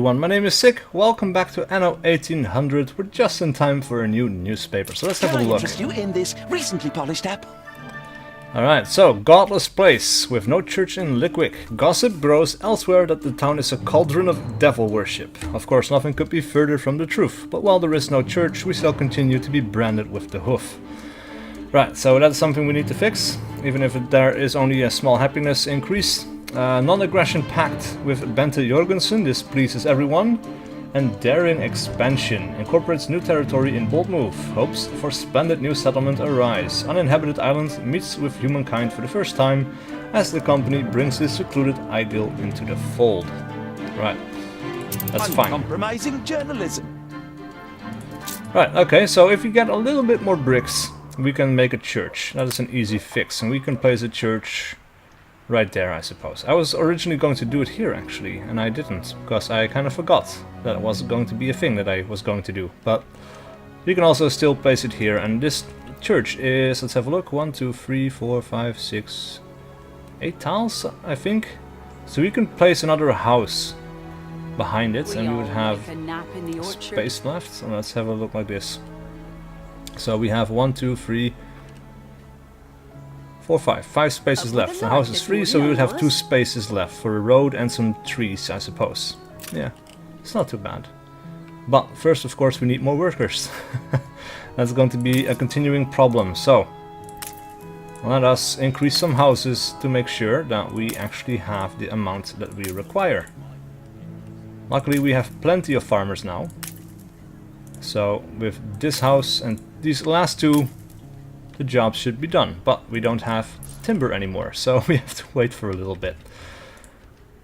Everyone, my name is SiC. Welcome back to ANNO 1800. We're just in time for a new newspaper, so let's have a look. Can I interest you in this recently polished app? Alright, so godless place with no church in Lickwick. Gossip grows elsewhere that the town is a cauldron of devil worship. Of course, nothing could be further from the truth, but while there is no church, we still continue to be branded with the hoof. Right, so that's something we need to fix, even if there is only a small happiness increase. Non-aggression pact with Bente Jorgensen displeases everyone. And daring expansion incorporates new territory in bold move. Hopes for splendid new settlement arise. Uninhabited island meets with humankind for the first time as the company brings this secluded ideal into the fold. Right, that's fine. Uncompromising journalism. Right, okay, so if we get a little bit more bricks, we can make a church. That is an easy fix, and we can place a church right there, I suppose. I was originally going to do it here, actually, and I didn't, because I kind of forgot that it was going to be a thing that I was going to do. But you can also still place it here, and this church is, let's have a look, 1, 2, 3, 4, 5, 6, 8 tiles, I think. So we can place another house behind it, and we would have space left. So let's have a look like this. So we have 1, 2, 3, 4, 5 spaces left. The house is free, so we would have 2 spaces left for a road and some trees, I suppose. Yeah, it's not too bad. But first, of course, we need more workers. That's going to be a continuing problem. So let us increase some houses to make sure that we actually have the amount that we require. Luckily, we have plenty of farmers now. So with this house and these last 2, the job should be done, but we don't have timber anymore, so we have to wait for a little bit.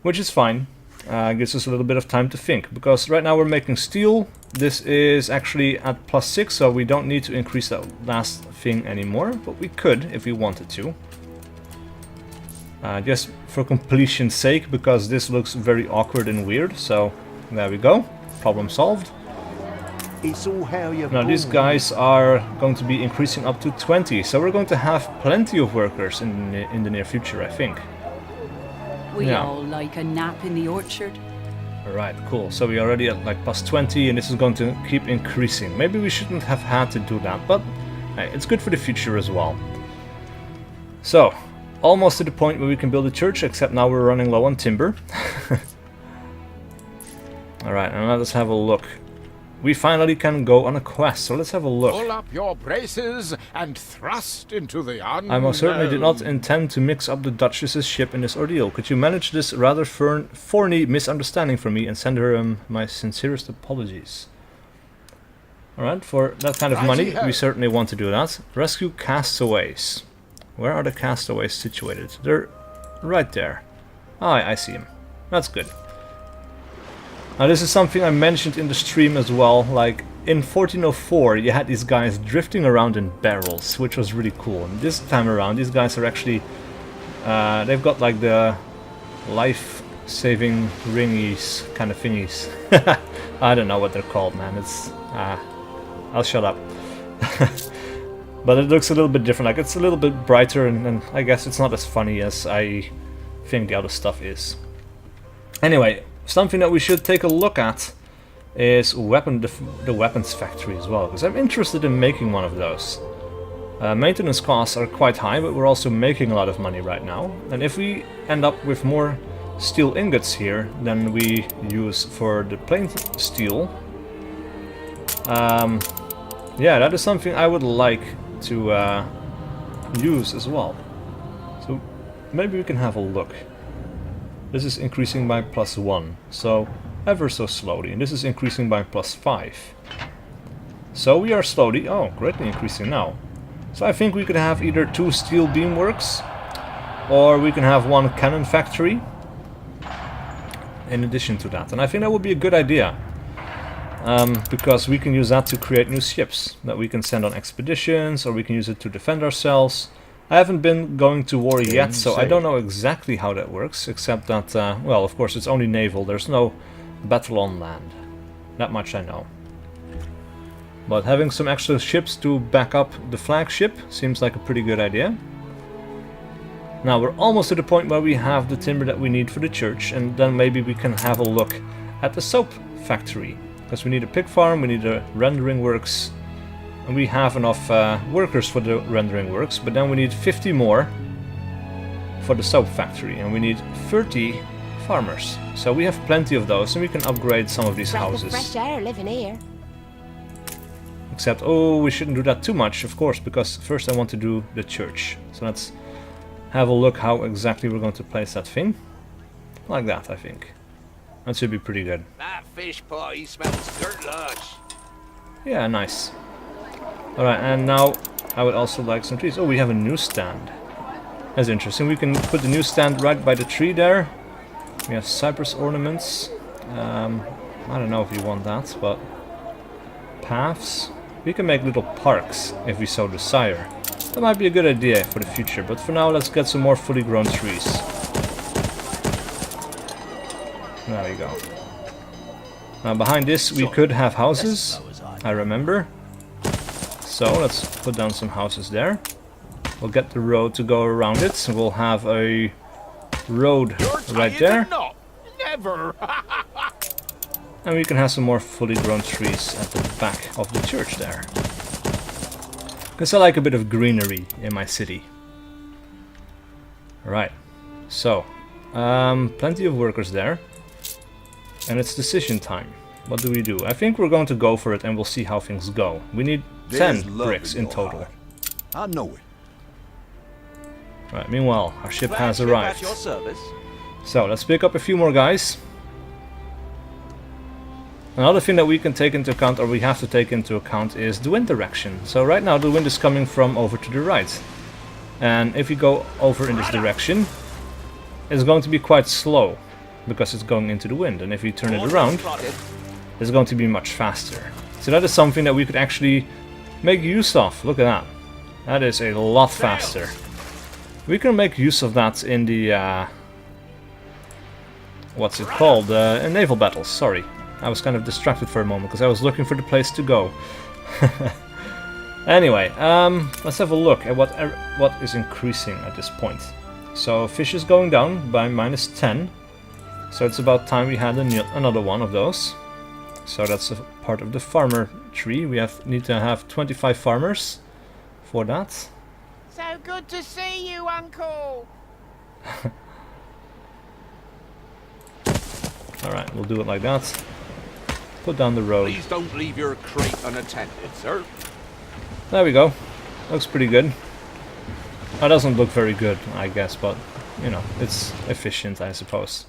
Which is fine, gives us a little bit of time to think, because right now we're making steel. This is actually at +6, so we don't need to increase that last thing anymore, but we could if we wanted to. Just for completion's sake, because this looks very awkward and weird, so there we go, problem solved. It's all how you're Now these guys are going to be increasing up to 20, so we're going to have plenty of workers in the near future, I think. We all like a nap in the orchard. Alright, cool. So we're already at like +20, and this is going to keep increasing. Maybe we shouldn't have had to do that, but hey, it's good for the future as well. So, almost to the point where we can build a church, except now we're running low on timber. Alright, and let us have a look. We finally can go on a quest, so let's have a look. Pull up your braces and thrust into the unknown. I most certainly did not intend to mix up the Duchess's ship in this ordeal. Could you manage this rather thorny misunderstanding for me and send her my sincerest apologies? Alright, for that kind of money, we certainly want to do that. Rescue castaways. Where are the castaways situated? They're right there. Ah, I see them. That's good. Now this is something I mentioned in the stream as well, like in 1404 you had these guys drifting around in barrels, which was really cool. And this time around these guys are actually, they've got like the life-saving ringies kind of thingies. I don't know what they're called, man, it's, I'll shut up. But it looks a little bit different, like it's a little bit brighter, and I guess it's not as funny as I think the other stuff is. Anyway, something that we should take a look at is the weapons factory as well, because I'm interested in making one of those. Maintenance costs are quite high, but we're also making a lot of money right now. And if we end up with more steel ingots here than we use for the plain steel, yeah, that is something I would like to use as well. So maybe we can have a look. This is increasing by +1, so ever so slowly, and this is increasing by +5. So we are slowly, greatly increasing now. So I think we could have either 2 steel beamworks, or we can have 1 cannon factory in addition to that. And I think that would be a good idea, because we can use that to create new ships that we can send on expeditions, or we can use it to defend ourselves. I haven't been going to war yet, so I don't know exactly how that works, except that, well, of course it's only naval, there's no battle on land. That much I know. But having some extra ships to back up the flagship seems like a pretty good idea. Now we're almost to the point where we have the timber that we need for the church, and then maybe we can have a look at the soap factory. Because we need a pig farm, we need a rendering works, and we have enough workers for the rendering works, but then we need 50 more for the soap factory, and we need 30 farmers. So we have plenty of those, and we can upgrade some of these houses. Fresh air living here. Except, oh, we shouldn't do that too much, of course, because first I want to do the church. So let's have a look how exactly we're going to place that thing. Like that, I think. That should be pretty good. That fish pie smells dirt lush. Yeah, nice. Alright, and now I would also like some trees. Oh, we have a newsstand. That's interesting. We can put the newsstand right by the tree there. We have cypress ornaments. I don't know if you want that, but paths. We can make little parks if we so desire. That might be a good idea for the future, but for now let's get some more fully grown trees. There we go. Now behind this we could have houses, I remember. So let's put down some houses there. We'll get the road to go around it, and we'll have a road right there. Never. And we can have some more fully grown trees at the back of the church there. Because I like a bit of greenery in my city. Alright, so plenty of workers there. And it's decision time. What do we do? I think we're going to go for it and we'll see how things go. We need 10 bricks in total. I know it. Right, meanwhile, our ship has Flagship arrived. at your service. So, let's pick up a few more guys. Another thing that we can take into account, or we have to take into account, is the wind direction. So right now the wind is coming from over to the right. And if we go over in this direction, it's going to be quite slow, because it's going into the wind. And if we turn it around, it's going to be much faster. So that is something that we could actually make use of. Look at that. That is a lot faster. We can make use of that in the... what's it called? In naval battles, sorry. I was kind of distracted for a moment because I was looking for the place to go. Anyway, let's have a look at what is increasing at this point. So fish is going down by -10. So it's about time we had another one of those. So that's a part of the farmer tree. We need to have 25 farmers for that. So good to see you, Uncle. Alright, we'll do it like that. Put down the road. Please don't leave your crate unattended, sir. There we go. Looks pretty good. That doesn't look very good, I guess, but, you know, it's efficient, I suppose.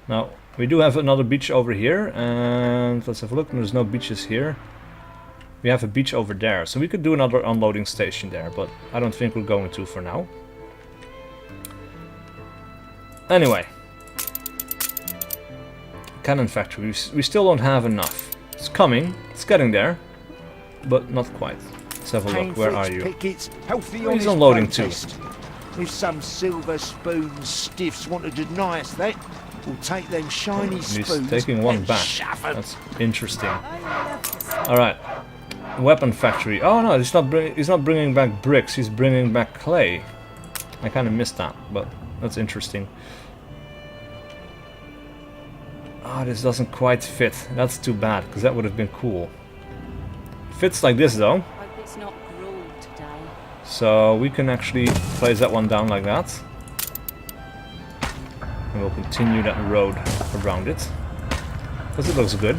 Now, we do have another beach over here, and let's have a look. There's no beaches here. We have a beach over there, so we could do another unloading station there, but I don't think we're going to for now. Anyway. Cannon factory. We still don't have enough. It's coming. It's getting there. But not quite. Let's have a look. Where are you? He's unloading too. If some silver spoon stiffs want to deny us that, we'll take them shiny spoons. He's taking one and back. shove 'em. That's interesting. Alright. Weapon factory. Oh no, he's not bringing back bricks. He's bringing back clay. I kind of missed that, but that's interesting. Oh, this doesn't quite fit. That's too bad, because that would have been cool. Fits like this though. Hope it's not gruel today. So we can actually place that one down like that. And we'll continue that road around it. Because it looks good.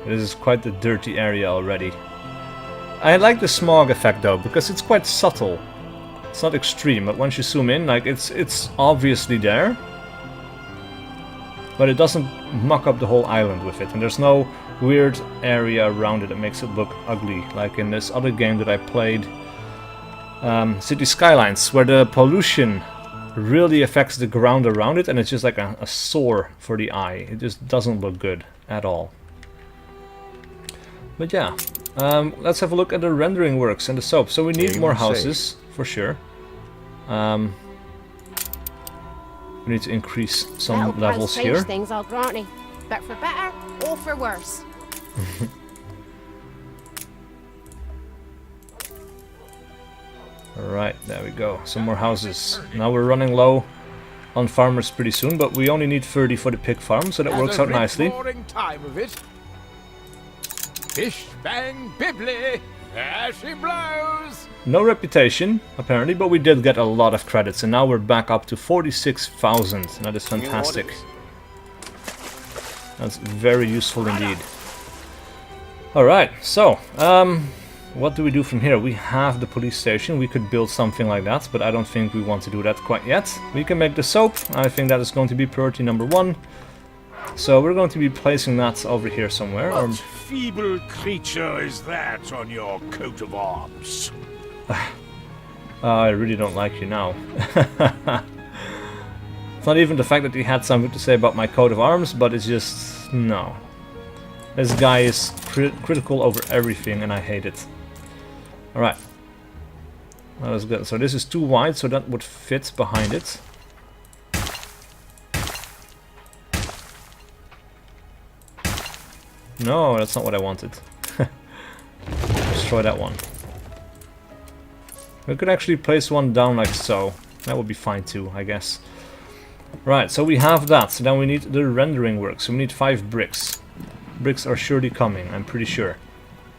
This is quite a dirty area already. I like the smog effect though, because it's quite subtle. It's not extreme, but once you zoom in, like it's obviously there. But it doesn't muck up the whole island with it, and there's no weird area around it that makes it look ugly, like in this other game that I played, City Skylines, where the pollution really affects the ground around it, and it's just like a sore for the eye. It just doesn't look good at all. But yeah, let's have a look at the rendering works and the soap. So we need more houses, for sure. We need to increase some levels here. Things, I'll grant you. But for better or for worse. Alright, there we go. Some more houses. Now we're running low on farmers pretty soon, but we only need 30 for the pig farm, so that works out nicely. Time of it. Bish bang bibbly, there she blows. No reputation, apparently, but we did get a lot of credits, and now we're back up to 46,000. That is fantastic. That's very useful indeed. Alright, so, what do we do from here? We have the police station. We could build something like that, but I don't think we want to do that quite yet. We can make the soap. I think that is going to be priority number 1. So we're going to be placing that over here somewhere. What feeble creature is that on your coat of arms? I really don't like you now. It's not even the fact that he had something to say about my coat of arms, but it's just... no. This guy is critical over everything, and I hate it. Alright. That was good. So this is too wide, so that would fit behind it. No, that's not what I wanted. Destroy that one. We could actually place one down like so. That would be fine too, I guess. Right, so we have that. So then we need the rendering work. So we need 5 bricks. Bricks are surely coming, I'm pretty sure.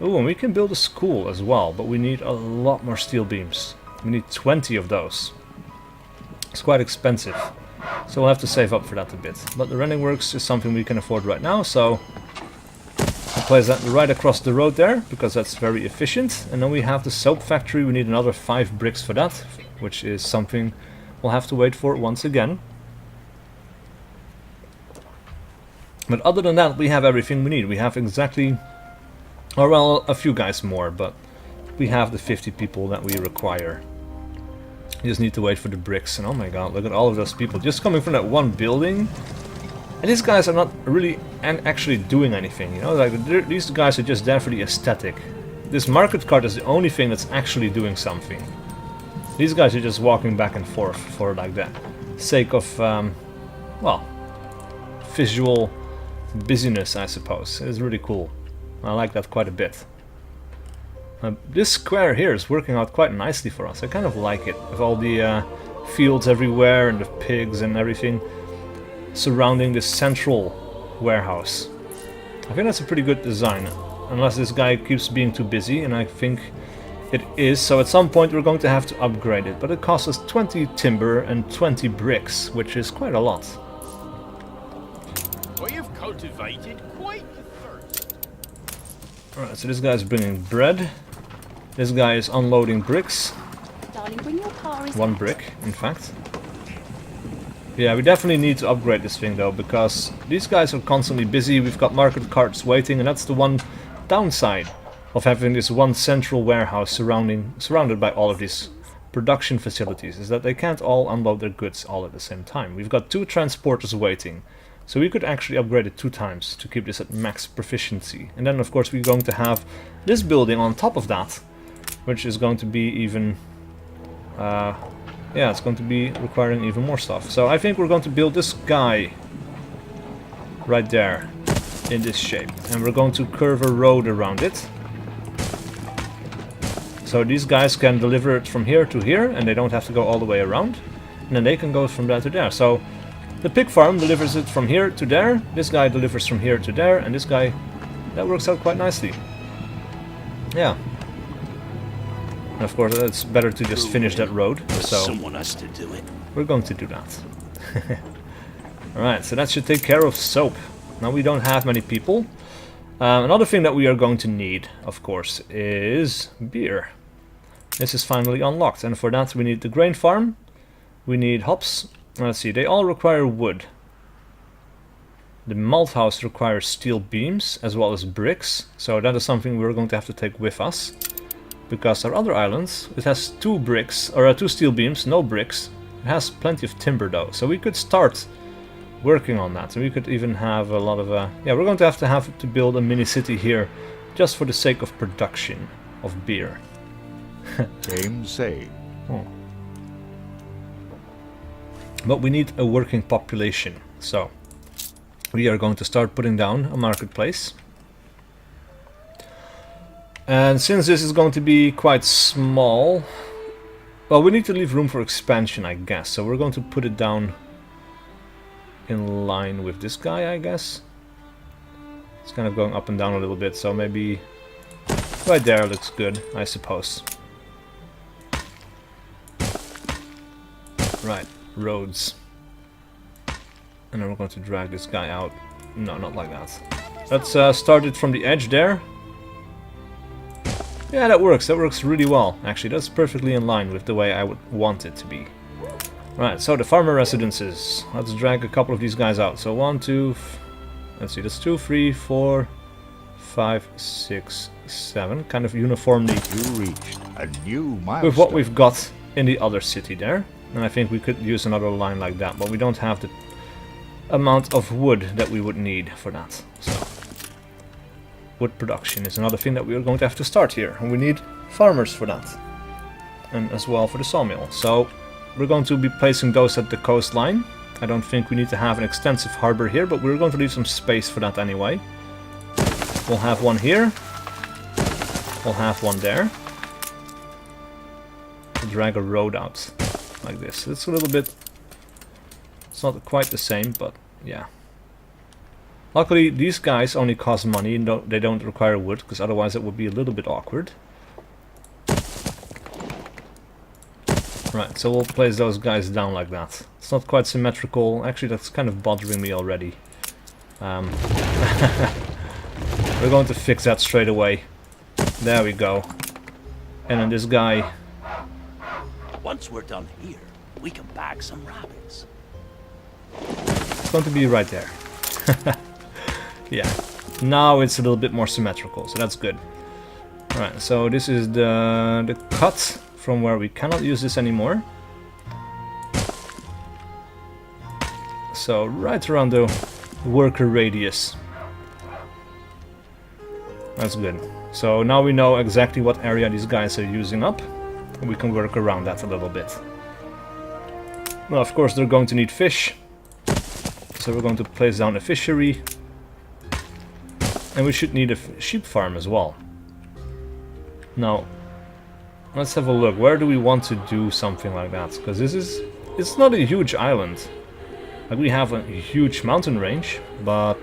Oh, and we can build a school as well, but we need a lot more steel beams. We need 20 of those. It's quite expensive, so we'll have to save up for that a bit. But the rendering works is something we can afford right now, so I'll place that right across the road there, because that's very efficient. And then we have the soap factory. We need another 5 bricks for that, which is something we'll have to wait for once again. But other than that, we have everything we need. We have exactly, or well, a few guys more, but we have the 50 people that we require. You just need to wait for the bricks, and oh my god, look at all of those people just coming from that one building. And these guys are not really actually doing anything, you know, like these guys are just there for the aesthetic. This market cart is the only thing that's actually doing something. These guys are just walking back and forth for like the sake of, well, visual busyness, I suppose. It's really cool. I like that quite a bit. This square here is working out quite nicely for us. I kind of like it, with all the fields everywhere and the pigs and everything surrounding this central warehouse. I think that's a pretty good design, unless this guy keeps being too busy, and I think it is. So at some point we're going to have to upgrade it, but it costs us 20 timber and 20 bricks, which is quite a lot. Well, you've cultivated quite the thirst. Alright, so this guy's bringing bread. This guy is unloading bricks. Darling, bring your car. 1 brick, in fact. Yeah, we definitely need to upgrade this thing though, because these guys are constantly busy. We've got market carts waiting, and that's the one downside of having this one central warehouse surrounded by all of these production facilities, is that they can't all unload their goods all at the same time. We've got 2 transporters waiting. So we could actually upgrade it 2 times to keep this at max proficiency. And then of course we're going to have this building on top of that, which is going to be even... yeah, it's going to be requiring even more stuff. So I think we're going to build this guy right there in this shape. And we're going to curve a road around it. So these guys can deliver it from here to here, and they don't have to go all the way around. And then they can go from there to there. So the pig farm delivers it from here to there, this guy delivers from here to there, and this guy... that works out quite nicely. Yeah. And of course it's better to just finish that road, so someone has to do it. we're going to do that. Alright, so that should take care of soap. Now we don't have many people. Another thing that we are going to need, of course, is beer. This is finally unlocked, and for that we need the grain farm, we need hops. Let's see, they all require wood. The malt house requires steel beams as well as bricks, so that is something we're going to have to take with us. Because our other islands, it has 2 bricks, or 2 steel beams, no bricks. It has plenty of timber though, so we could start working on that. And we could even have a lot of... yeah, we're going to have to build a mini city here, just for the sake of production of beer. Same say. Oh. But we need a working population, so we are going to start putting down a marketplace. And since this is going to be quite small, well, we need to leave room for expansion, I guess. So we're going to put it down in line with this guy, I guess. It's kind of going up and down a little bit, so maybe right there looks good, I suppose. Right, roads. And then we're going to drag this guy out. No, not like that. Let's start it from the edge there. Yeah, that works really well. Actually, that's perfectly in line with the way I would want it to be. Right, so the farmer residences. Let's drag a couple of these guys out. So 1, 2, let's see, that's 2, 3, 4, 5, 6, 7. Kind of uniformly You reached a new milestone. with what we've got in the other city there. And I think we could use another line like that, but we don't have the amount of wood that we would need for that. So wood production is another thing that we are going to have to start here, and we need farmers for that, and as well for the sawmill. So we're going to be placing those at the coastline. I don't think we need to have an extensive harbor here, but we're going to leave some space for that anyway. We'll have one here, we'll have one there. We'll drag a road out like this. It's a little bit, it's not quite the same, but yeah. Luckily, these guys only cost money and they don't require wood, because otherwise it would be a little bit awkward. Right, so we'll place those guys down like that. It's not quite symmetrical. Actually, that's kind of bothering me already. We're going to fix that straight away. There we go. And then this guy... Once we're done here, we can bag some rabbits. It's going to be right there. Yeah. Now it's a little bit more symmetrical, so that's good. Alright, so this is the cut from where we cannot use this anymore. So right around the worker radius. That's good. So now we know exactly what area these guys are using up. And we can work around that a little bit. Well, of course they're going to need fish. So we're going to place down a fishery. And we should need a sheep farm as well. Now, let's have a look. Where do we want to do something like that? Because it's not a huge island. Like, we have a huge mountain range, but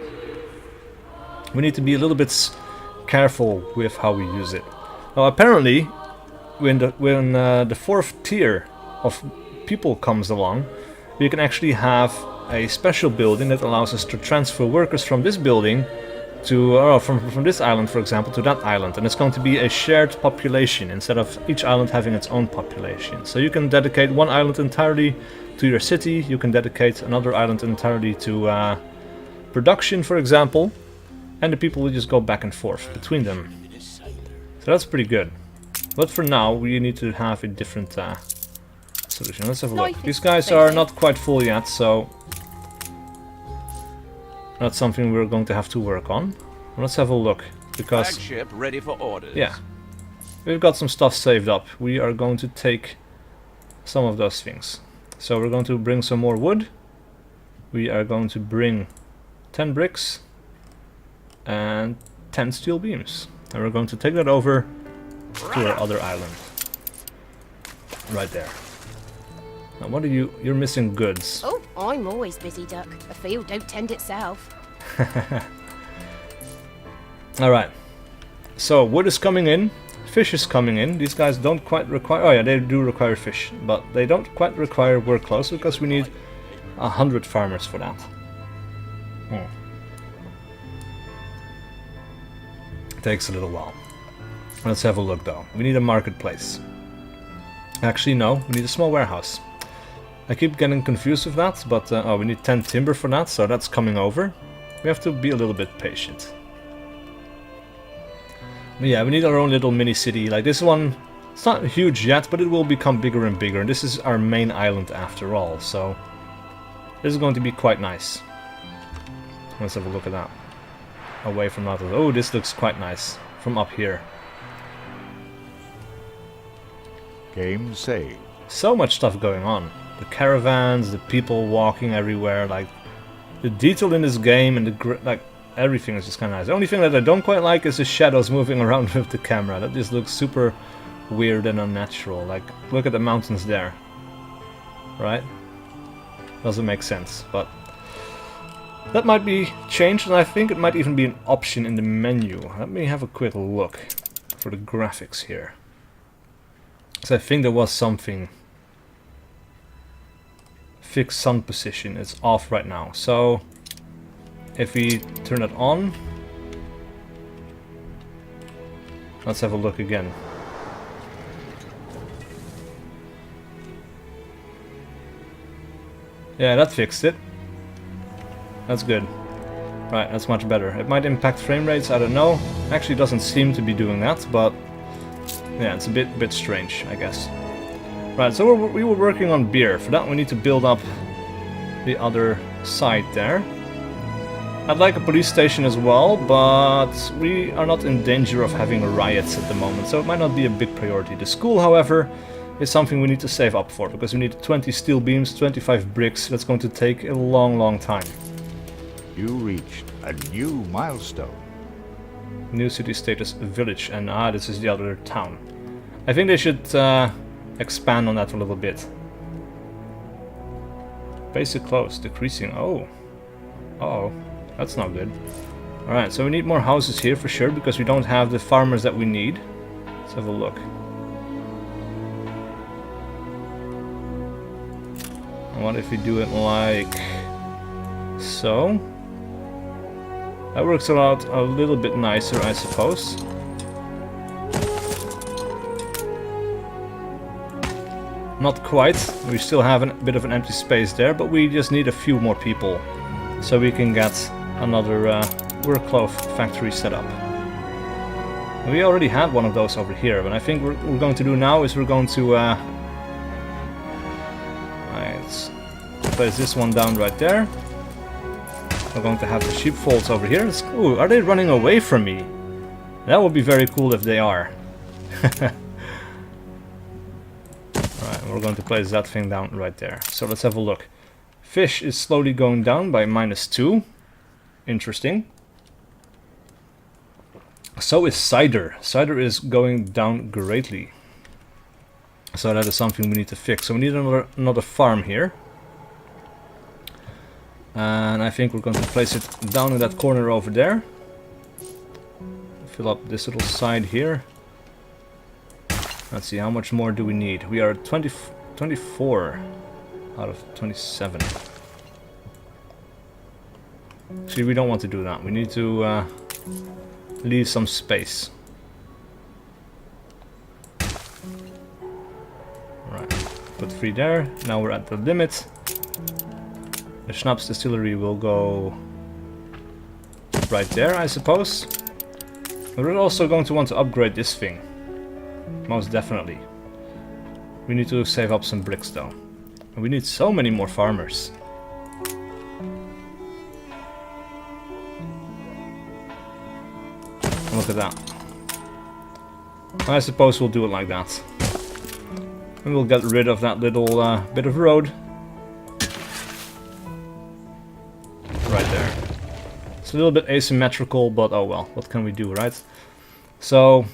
we need to be a little bit careful with how we use it. Now, apparently, when the fourth tier of people comes along, we can actually have a special building that allows us to transfer workers from this building to from this island, for example, to that island, and it's going to be a shared population instead of each island having its own population. So you can dedicate one island entirely to your city, you can dedicate another island entirely to production, for example, and the people will just go back and forth between them. So that's pretty good. But for now, we need to have a different solution. Let's have a look. These guys are not quite full yet, so that's something we're going to have to work on. Let's have a look, because Flagship ready for orders. yeah, we've got some stuff saved up. We are going to take some of those things. So we're going to bring some more wood. We are going to bring 10 bricks and 10 steel beams. And we're going to take that over to our other island. Right there. Now what are you? You're missing goods. Oh, I'm always busy, Duck. A field don't tend itself. Alright. So wood is coming in. Fish is coming in. These guys don't quite require... Oh yeah, they do require fish. But they don't quite require work clothes because we need 100 farmers for that. It takes a little while. Let's have a look though. We need a marketplace. Actually no, we need a small warehouse. I keep getting confused with that, but oh, we need 10 timber for that, so that's coming over. We have to be a little bit patient. But yeah, we need our own little mini city. Like this one, it's not huge yet, but it will become bigger and bigger. And this is our main island after all, so this is going to be quite nice. Let's have a look at that. Away from that. Oh, this looks quite nice from up here. Game saved. So much stuff going on. The caravans, the people walking everywhere, like the detail in this game and like everything is just kind of nice. The only thing that I don't quite like is the shadows moving around with the camera. That just looks super weird and unnatural. Like, look at the mountains there. Right? Doesn't make sense, but That might be changed, and I think it might even be an option in the menu. Let me have a quick look for the graphics here. So I think there was something. Fixed sun position, it's off right now. So if we turn it on, let's have a look again. Yeah, that fixed it. That's good. Right, that's much better. It might impact frame rates, I don't know. Actually doesn't seem to be doing that, but yeah, it's a bit strange, I guess. Right, so we were working on beer. For that we need to build up the other side there. I'd like a police station as well, but we are not in danger of having riots at the moment, so it might not be a big priority. The school, however, is something we need to save up for, because we need 20 steel beams, 25 bricks. That's going to take a long time. You reached a new milestone. New city status village, and this is the other town. I think they should expand on that a little bit. Basic close, decreasing. Oh. Uh-oh. That's not good. Alright, so we need more houses here for sure, because we don't have the farmers that we need. Let's have a look. And what if we do it like so? That works out a little bit nicer, I suppose. Not quite. We still have a bit of an empty space there, but we just need a few more people so we can get another workcloth factory set up. We already had one of those over here, but I think what we're going to do now is we're going to let's place this one down right there. We're going to have the sheepfolds over here. Ooh, are they running away from me? That would be very cool if they are. Alright, we're going to place that thing down right there. So let's have a look. Fish is slowly going down by -2. Interesting. So is cider. Cider is going down greatly. So that is something we need to fix. So we need another farm here. And I think we're going to place it down in that corner over there. Fill up this little side here. Let's see, how much more do we need? We are at 24 out of 27. See, we don't want to do that. We need to leave some space. Right, put 3 there. Now we're at the limit. The Schnapps distillery will go right there, I suppose. We're also going to want to upgrade this thing. Most definitely. We need to save up some bricks though. And we need so many more farmers. Look at that. I suppose we'll do it like that. And we'll get rid of that little bit of road. Right there. It's a little bit asymmetrical, but oh well, what can we do, right? So,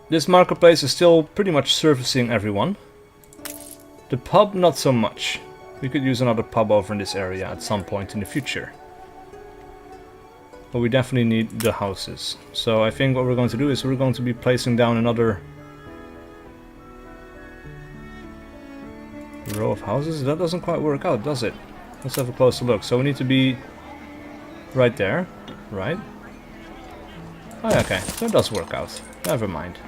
this marketplace is still pretty much servicing everyone. The pub, not so much. We could use another pub over in this area at some point in the future. But we definitely need the houses. So I think what we're going to do is we're going to be placing down another row of houses. That doesn't quite work out, does it? Let's have a closer look. So we need to be right there, right? Oh, okay, so it does work out. Never mind.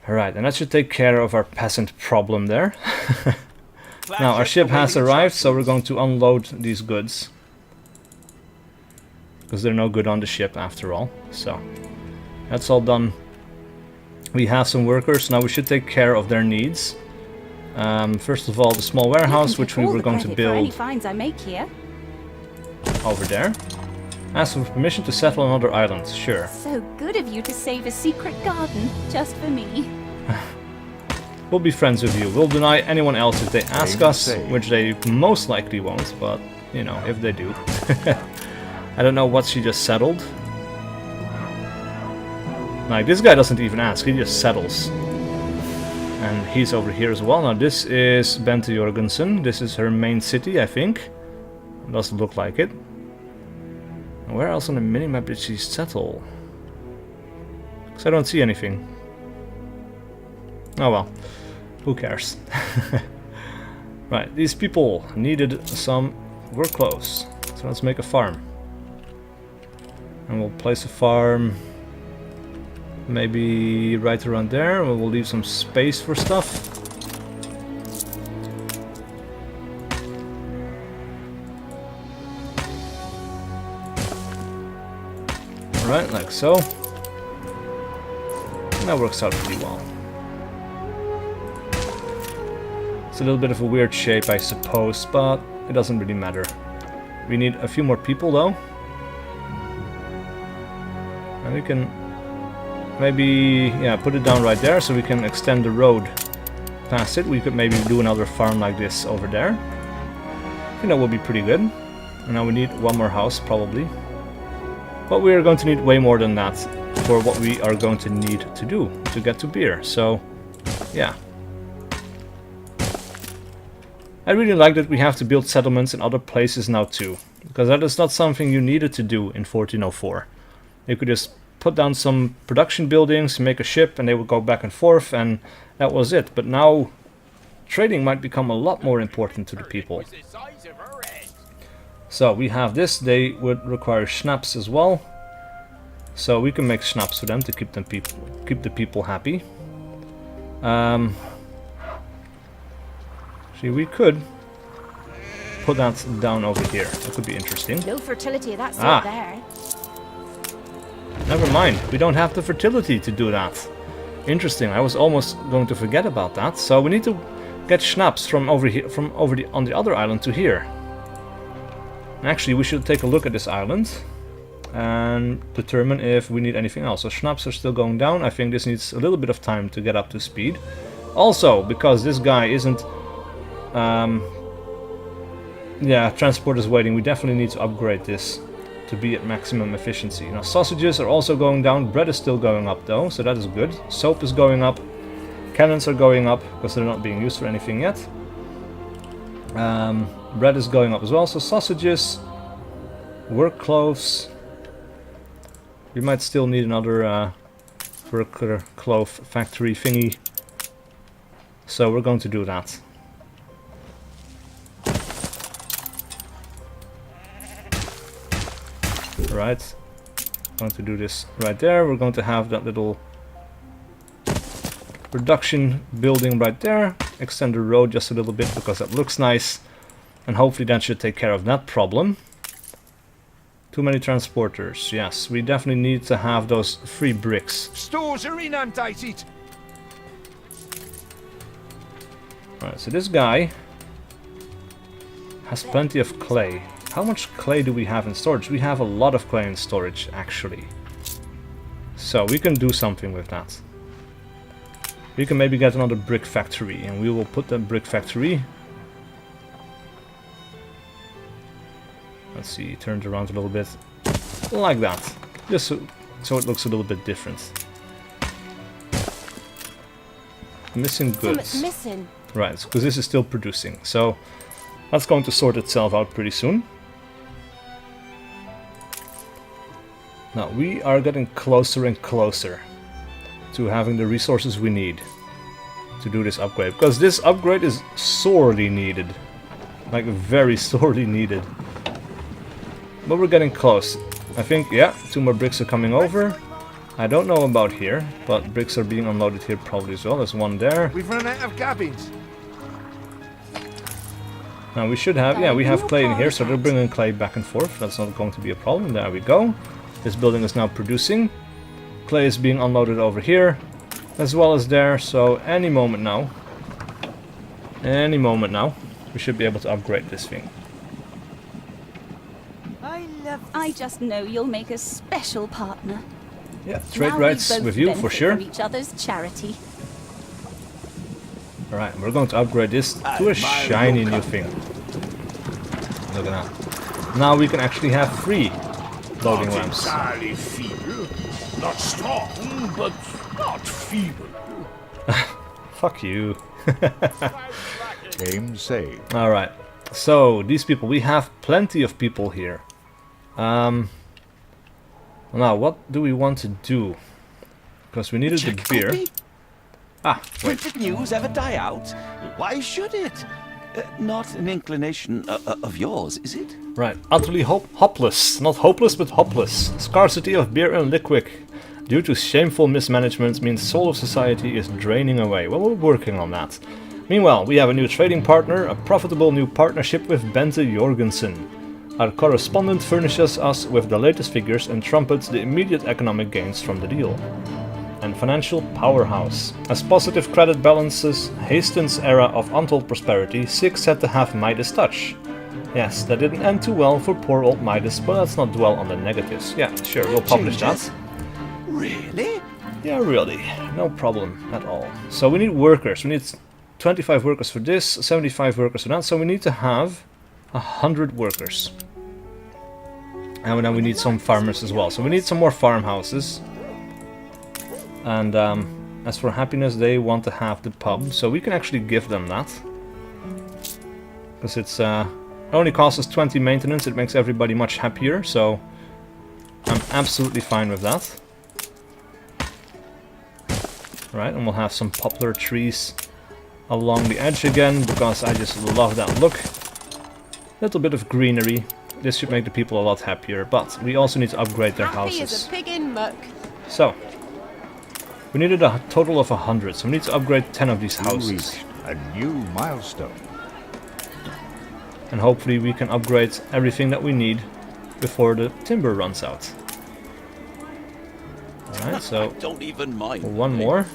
Alright, and that should take care of our peasant problem there. Now, our ship has arrived, so we're going to unload these goods. Because they're no good on the ship after all. So, that's all done. We have some workers, now we should take care of their needs. First of all, the small warehouse, which we were going to build any finds I make here. over there. Ask for permission to settle another island, sure. So good of you to save a secret garden just for me. We'll be friends with you. We'll deny anyone else if they ask us, which they most likely won't, but, you know, if they do. I don't know what she just settled. Like, this guy doesn't even ask, he just settles. And he's over here as well. Now this is Bente Jorgensen. This is her main city, I think. It doesn't look like it. Where else on the minimap did she settle? Because I don't see anything. Oh well, who cares? Right, these people needed some work clothes. So let's make a farm. And we'll place a farm maybe right around there. We'll leave some space for stuff. Right, like so. And that works out pretty well. It's a little bit of a weird shape, I suppose, but it doesn't really matter. We need a few more people though. And we can maybe, yeah, put it down right there so we can extend the road past it. We could maybe do another farm like this over there. I think that would be pretty good. And now we need one more house probably. But we are going to need way more than that for what we are going to need to do to get to beer. So, yeah. I really like that we have to build settlements in other places now too. Because that is not something you needed to do in 1404. You could just put down some production buildings, make a ship, and they would go back and forth, and that was it. But now, trading might become a lot more important to the people. So we have this. They would require schnapps as well, so we can make schnapps for them to keep the people happy. See, we could put that down over here. That could be interesting. No fertility of that sort there. Never mind. We don't have the fertility to do that. Interesting. I was almost going to forget about that. So we need to get schnapps from over here, on the other island to here. Actually, we should take a look at this island and determine if we need anything else. So schnapps are still going down. I think this needs a little bit of time to get up to speed. Also, because this guy isn't... yeah, transport is waiting. We definitely need to upgrade this to be at maximum efficiency. Now, sausages are also going down. Bread is still going up, though, so that is good. Soap is going up. Cannons are going up, because they're not being used for anything yet. Bread is going up as well, so sausages, work clothes. We might still need another worker cloth factory thingy. So we're going to do that. Right. Going to do this right there. We're going to have that little production building right there. Extend the road just a little bit because that looks nice. And hopefully that should take care of that problem. Too many transporters. Yes, we definitely need to have those 3 bricks. Stores are inundated. Alright, so this guy has plenty of clay. How much clay do we have in storage? We have a lot of clay in storage, actually. So we can do something with that. We can maybe get another brick factory, and we will put that brick factory... Let's see, turn it around a little bit. Like that. Just so it looks a little bit different. Missing goods. Something's missing. Right, because this is still producing. So that's going to sort itself out pretty soon. Now, we are getting closer and closer to having the resources we need to do this upgrade. Because this upgrade is sorely needed. Like, very sorely needed. But we're getting close. I think, yeah, 2 more bricks are coming over. I don't know about here, but bricks are being unloaded here probably as well. There's one there. We've run out of gubbins. Now we should have, yeah, we have clay in here, so they're bringing clay back and forth. That's not going to be a problem. There we go. This building is now producing. Clay is being unloaded over here, as well as there. So any moment now, we should be able to upgrade this thing. I just know you'll make a special partner. Yeah, trade Now rights we both with you for benefit sure. From each other's charity. Alright, we're going to upgrade this to a shiny new thing. Look at that. Now we can actually have 3 loading Not ramps. entirely feeble. Not strong, but not feeble. Fuck you. Game saved. Alright, so these people, we have plenty of people here. Now, what do we want to do? Because we needed the beer. Ah, wait. Will the news ever die out? Why should it? Not an inclination of yours, is it? Right, utterly hopeless. Not hopeless, but hopeless. Scarcity of beer and liquid due to shameful mismanagement means soul of society is draining away. Well, we're working on that. Meanwhile, we have a new trading partner, a profitable new partnership with Bente Jorgensen. Our correspondent furnishes us with the latest figures and trumpets the immediate economic gains from the deal. And financial powerhouse. As positive credit balances hastens era of untold prosperity, SiC said to have Midas touch. Yes, that didn't end too well for poor old Midas, but let's not dwell on the negatives. Yeah, sure, we'll publish that. Really? Yeah, really. No problem at all. So we need workers. We need 25 workers for this, 75 workers for that. So we need to have 100 workers. And then we need some farmers as well. So we need some more farmhouses. And as for happiness, they want to have the pub. So we can actually give them that. Because it's only costs us 20 maintenance. It makes everybody much happier. So I'm absolutely fine with that. Right, and we'll have some poplar trees along the edge again, because I just love that look. Little bit of greenery. This should make the people a lot happier, but we also need to upgrade their Happy as houses. a pig in muck. So, we needed a total of 100, so we need to upgrade 10 of these You houses. reached a new milestone. And hopefully we can upgrade everything that we need before the timber runs out. Alright, so Don't even mind. one more.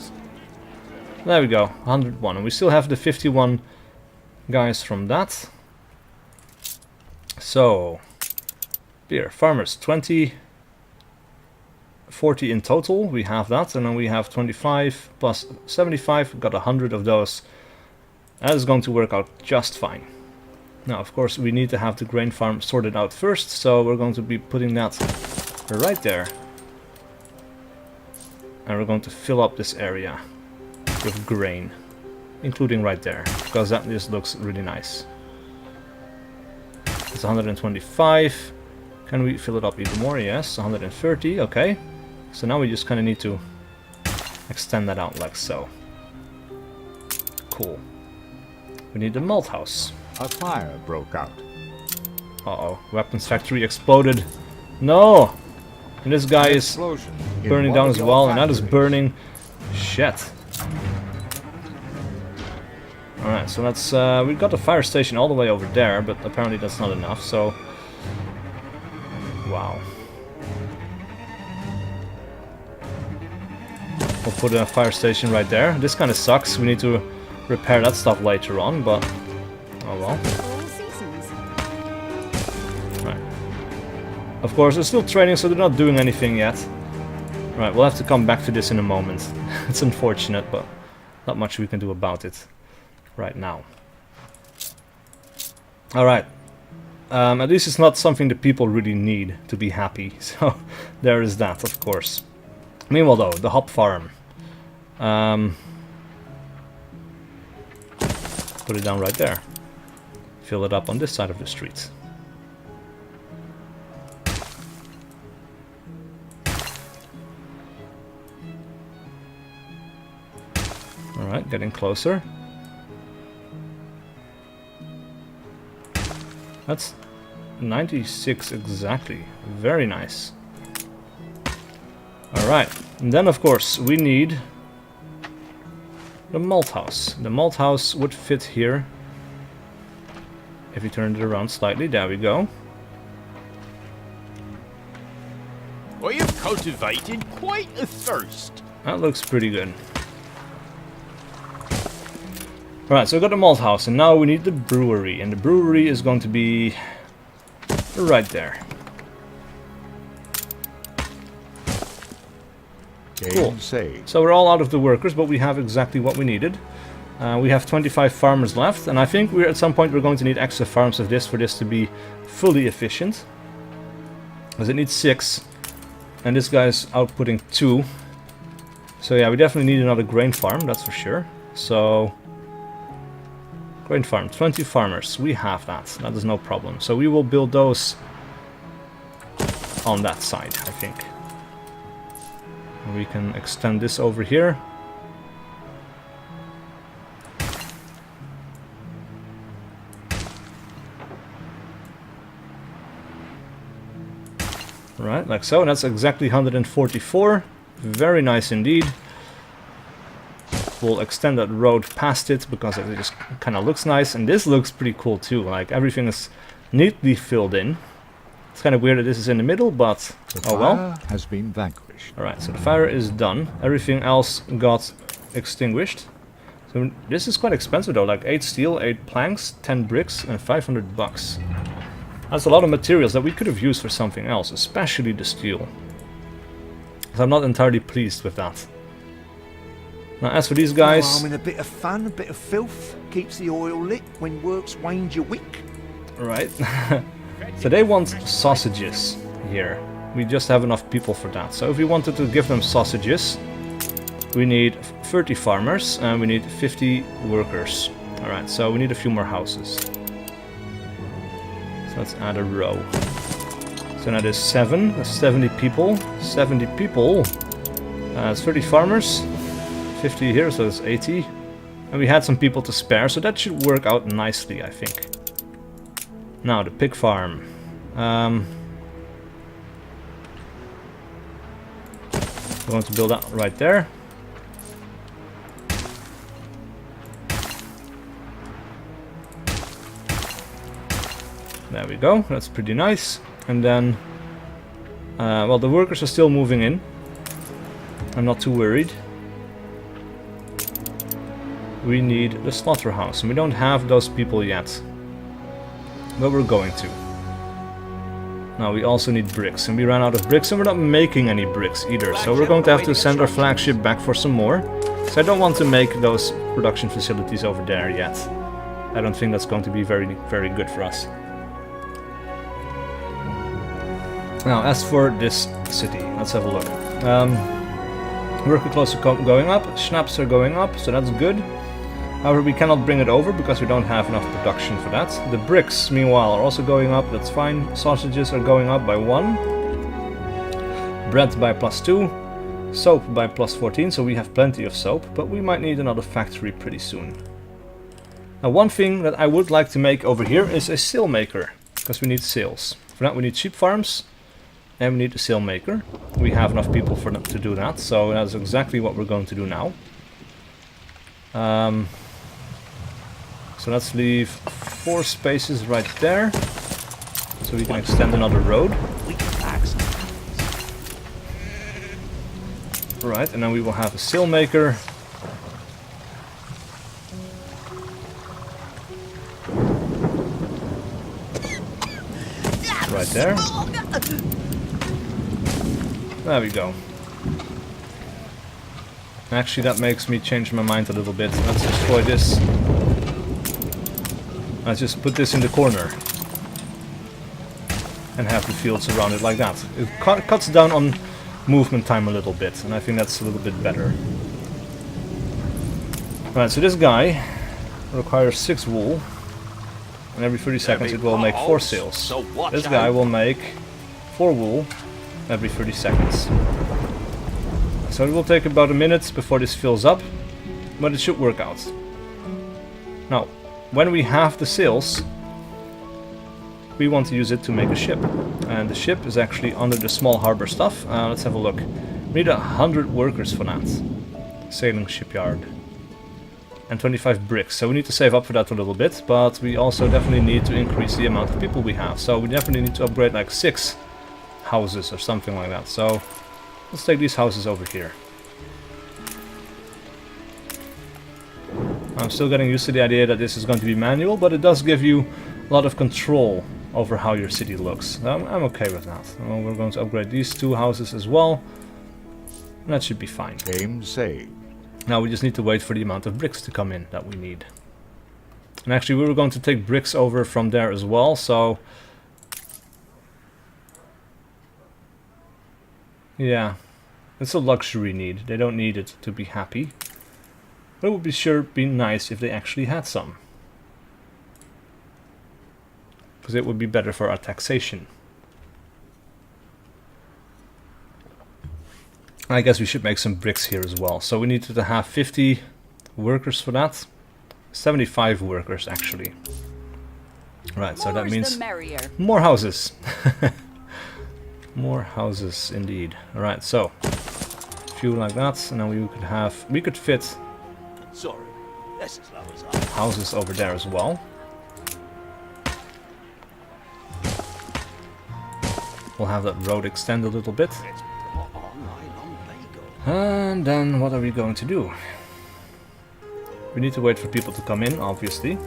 There we go, 101. And we still have the 51 guys from that. So, beer, farmers, 20, 40 in total, we have that. And then we have 25 plus 75, we've got 100 of those. That is going to work out just fine. Now, of course, we need to have the grain farm sorted out first, so we're going to be putting that right there. And we're going to fill up this area with grain, including right there, because that just looks really nice. It's 125. Can we fill it up even more? Yes, 130. Okay. So now we just kind of need to extend that out like so. Cool. We need the malt house. A fire broke out. Uh-oh. Weapons factory exploded. No! And this guy is Explosion in burning one down of as your well, and that is factories. burning. Shit. Alright, so that's we've got the fire station all the way over there, but apparently that's not enough, so wow. We'll put a fire station right there. This kind of sucks. We need to repair that stuff later on, but oh well. All seasons. Right. Of course, they're still training, so they're not doing anything yet. Right, we'll have to come back to this in a moment. It's unfortunate, but not much we can do about it right now. Alright. At least it's not something that people really need to be happy. So, there is that, of course. Meanwhile, though, the hop farm. Put it down right there. Fill it up on this side of the street. Alright, getting closer. That's 96 exactly. Very nice. Alright, and then of course we need the malt house. The malt house would fit here. If you turn it around slightly, there we go. I have cultivated quite a thirst. That looks pretty good. Alright, so we got the malt house, and now we need the brewery. And the brewery is going to be right there. Cool. Game saved. So we're all out of the workers, but we have exactly what we needed. We have 25 farmers left, and I think we're at some point we're going to need extra farms of this for this to be fully efficient. Because it needs 6, and this guy's outputting 2. So yeah, we definitely need another grain farm, that's for sure. So, grain farm, 20 farmers. We have that. That is no problem. So we will build those on that side, I think. And we can extend this over here. Right, like so. And that's exactly 144. Very nice indeed. We'll extend that road past it because it just kind of looks nice. And this looks pretty cool too. Like everything is neatly filled in. It's kind of weird that this is in the middle, but oh well. Has been vanquished. Alright, so the fire is done. Everything else got extinguished. So this is quite expensive though. Like 8 steel, 8 planks, 10 bricks, and 500 bucks. That's a lot of materials that we could have used for something else, especially the steel. So I'm not entirely pleased with that. Now as for these guys... I mean, a bit of fun, a bit of filth. Keeps the oil lit when work's waned your wick. Right. So they want sausages here. We just have enough people for that. So if we wanted to give them sausages, we need 30 farmers and we need 50 workers. Alright, so we need a few more houses. So let's add a row. So now there's 7, that's 70 people. 70 people. It's 30 farmers. 50 here, so that's 80. And we had some people to spare, so that should work out nicely, I think. Now, the pig farm. We're going to build that right there. There we go, that's pretty nice. And then, well, the workers are still moving in. I'm not too worried. We need the slaughterhouse, and we don't have those people yet. But we're going to. Now we also need bricks, and we ran out of bricks, and we're not making any bricks either. So we're going to have to send our flagship back for some more. So I don't want to make those production facilities over there yet. I don't think that's going to be very good for us. Now as for this city, let's have a look. Worker clothes are going up, schnapps are going up, so that's good. However, we cannot bring it over because we don't have enough production for that. The bricks, meanwhile, are also going up, that's fine. Sausages are going up by 1. Bread by +2. Soap by +14, so we have plenty of soap, but we might need another factory pretty soon. Now, one thing that I would like to make over here is a sail maker, because we need sails. For that we need sheep farms, and we need a sail maker. We have enough people for them to do that, so that's exactly what we're going to do now. So let's leave 4 spaces right there, so we can extend another road. Right, and then we will have a sail maker. Right there. There we go. Actually, that makes me change my mind a little bit. Let's destroy this. Let's just put this in the corner. And have the field surrounded like that. It cuts down on movement time a little bit, and I think that's a little bit better. Alright, so this guy requires 6 wool. And every 30 seconds it will make 4 sails. This guy will make 4 wool every 30 seconds. So it will take about a minute before this fills up, but it should work out. Now, when we have the sails, we want to use it to make a ship. And the ship is actually under the small harbor stuff. Let's have a look. We need 100 workers for that. Sailing shipyard. And 25 bricks. So we need to save up for that a little bit, but we also definitely need to increase the amount of people we have. So we definitely need to upgrade like 6 houses or something like that. So let's take these houses over here. I'm still getting used to the idea that this is going to be manual, but it does give you a lot of control over how your city looks. I'm okay with that. Well, we're going to upgrade these 2 houses as well. And that should be fine. Game saved. Now we just need to wait for the amount of bricks to come in that we need. And actually we were going to take bricks over from there as well, so... yeah, it's a luxury need. They don't need it to be happy. But it would sure be nice if they actually had some. Because it would be better for our taxation. I guess we should make some bricks here as well. So we need to have 50 workers for that. 75 workers actually. Right, so that means more houses. More houses indeed. Alright, so a few like that, and then we could fit houses over there as well. We'll have that road extend a little bit. And then what are we going to do? We need to wait for people to come in, obviously.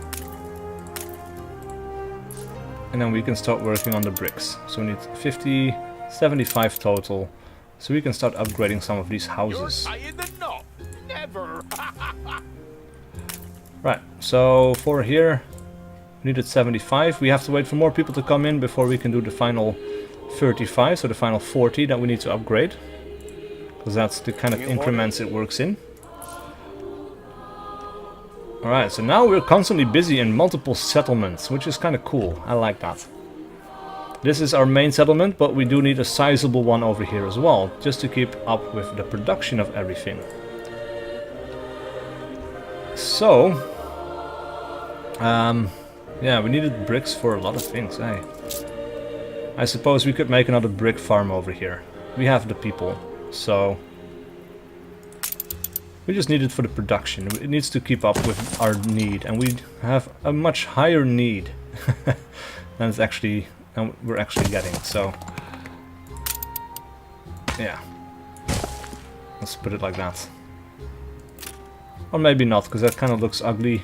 And then we can start working on the bricks. So we need 50, 75 total. So we can start upgrading some of these houses. Never. Right, so for here, we needed 75. We have to wait for more people to come in before we can do the final 35, so the final 40 that we need to upgrade. Because that's the kind of increments it works in. Alright, so now we're constantly busy in multiple settlements, which is kind of cool. I like that. This is our main settlement, but we do need a sizable one over here as well, just to keep up with the production of everything. So, yeah, we needed bricks for a lot of things, eh? I suppose we could make another brick farm over here. We have the people, so we just need it for the production. It needs to keep up with our need, and we have a much higher need than we're actually getting. So, yeah, let's put it like that. Or maybe not, because that kind of looks ugly.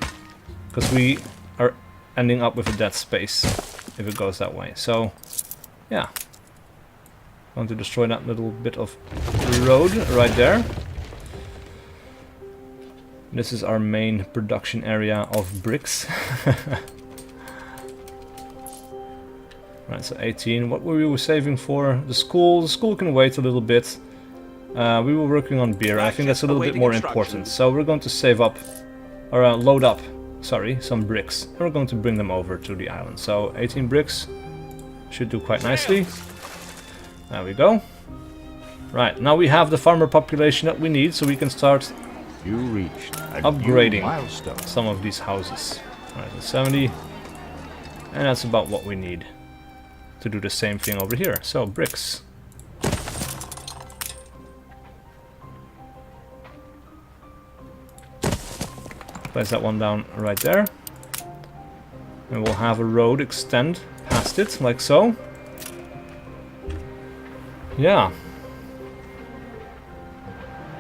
Because we are ending up with a dead space if it goes that way. So, yeah. I want to destroy that little bit of road right there. This is our main production area of bricks. Right, so 18. What were we saving for? The school. The school can wait a little bit. We were working on beer. I think that's a little bit more important. So we're going to save up, or load up, sorry, some bricks. And we're going to bring them over to the island. So 18 bricks should do quite nicely. There we go. Right, now we have the farmer population that we need, so we can start upgrading some of these houses. Alright, so 70. And that's about what we need to do the same thing over here. So, bricks. Place that one down right there. And we'll have a road extend past it, like so. Yeah.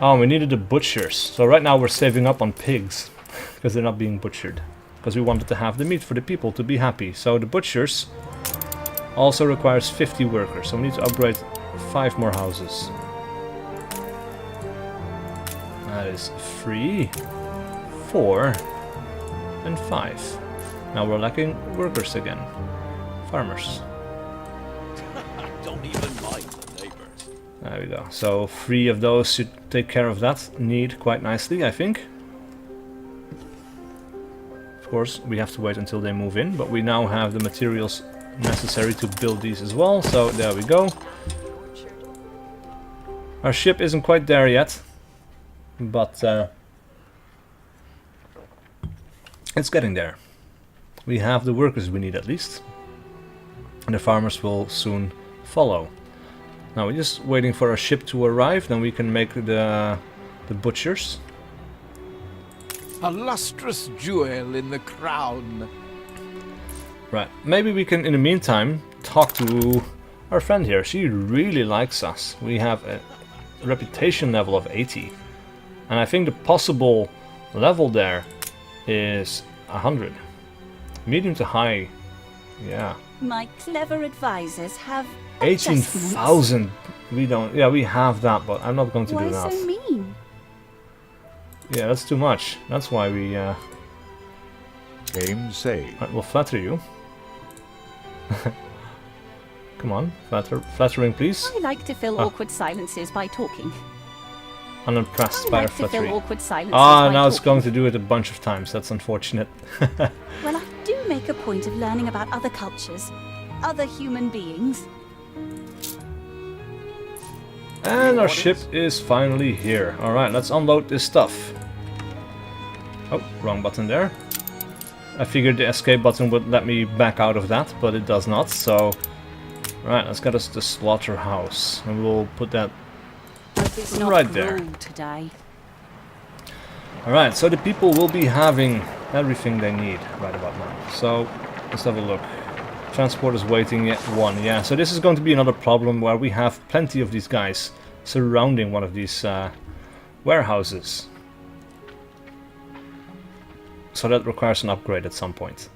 Oh, we needed the butchers. So right now we're saving up on pigs. Because they're not being butchered. Because we wanted to have the meat for the people to be happy. So the butchers also requires 50 workers. So we need to upgrade 5 more houses. That is 3, 4, and 5. Now we're lacking workers again. Farmers. Don't even mind the neighbors. There we go. So 3 of those should take care of that need quite nicely, I think. Of course, we have to wait until they move in, but we now have the materials necessary to build these as well. So there we go. Our ship isn't quite there yet, but it's getting there. We have the workers we need at least, and the farmers will soon follow. Now we're just waiting for our ship to arrive, then we can make the butchers. A lustrous jewel in the crown. Right, maybe we can in the meantime talk to our friend here. She really likes us. We have a reputation level of 80, and I think the possible level there is 100. Medium to high, yeah. My clever advisors have 18,000. We don't. Yeah, we have that, but I'm not going to do that. Why so mean? Yeah, that's too much. That's why we. Game saved. We'll flatter you. Come on, flattering, please. I like to fill awkward silences by talking. Unimpressed I by our like to fill flattery. awkward silences Ah, by now it's talking. going to do it a bunch of times. That's unfortunate. Well, I do make a point of learning about other cultures, other human beings. And our ship is finally here. Alright, let's unload this stuff. Oh, wrong button there. I figured the escape button would let me back out of that, but it does not, so... Alright, let's get us the slaughterhouse. And we'll put that Hope it's not right there. cruel today. Alright, so the people will be having everything they need right about now. So, let's have a look. Transport is waiting yet one. Yeah, so this is going to be another problem where we have plenty of these guys surrounding one of these warehouses. So that requires an upgrade at some point.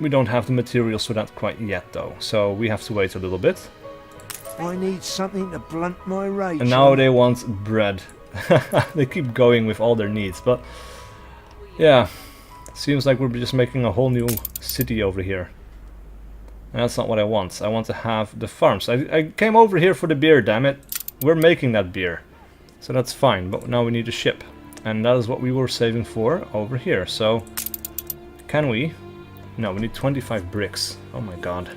We don't have the materials for that quite yet though, so we have to wait a little bit. I need something to blunt my rage. And now they want bread. They keep going with all their needs, but yeah, seems like we're just making a whole new city over here. And that's not what I want. I want to have the farms. I came over here for the beer, damn it. We're making that beer. So that's fine, but now we need a ship. And that is what we were saving for over here. So, can we? No, we need 25 bricks. Oh my god.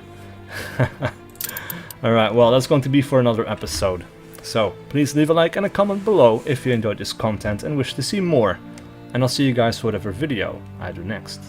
Alright, well, that's going to be for another episode. So, please leave a like and a comment below if you enjoyed this content and wish to see more. And I'll see you guys for whatever video I do next.